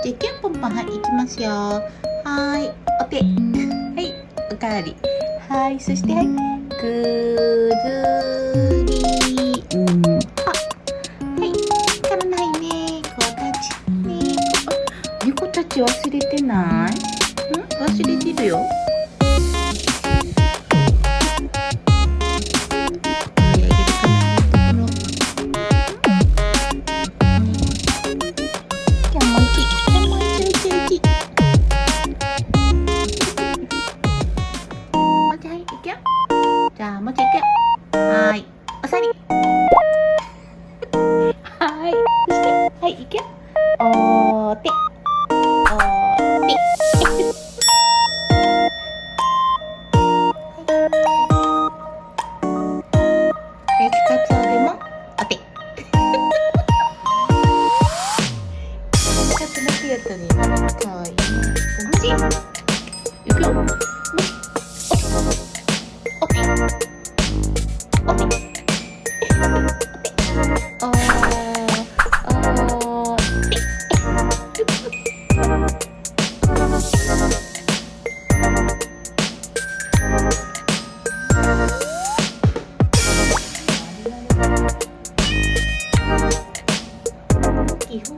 じゃあキュンポンポン、はい、行きますよ。はーい、お手はい、おかわり。はい、そしてはい、ぐずりはい、足らないね。猫たち、猫たちち忘れてない？忘れてるよ。じゃあもうちょい行くよ。はーい、おさり。はーい、そしてはい、行くよ。お手、お手。焼きカツオでもお手。ちょっとだけやったね。かわいい。もし行くよ。お手。お手。お手。基本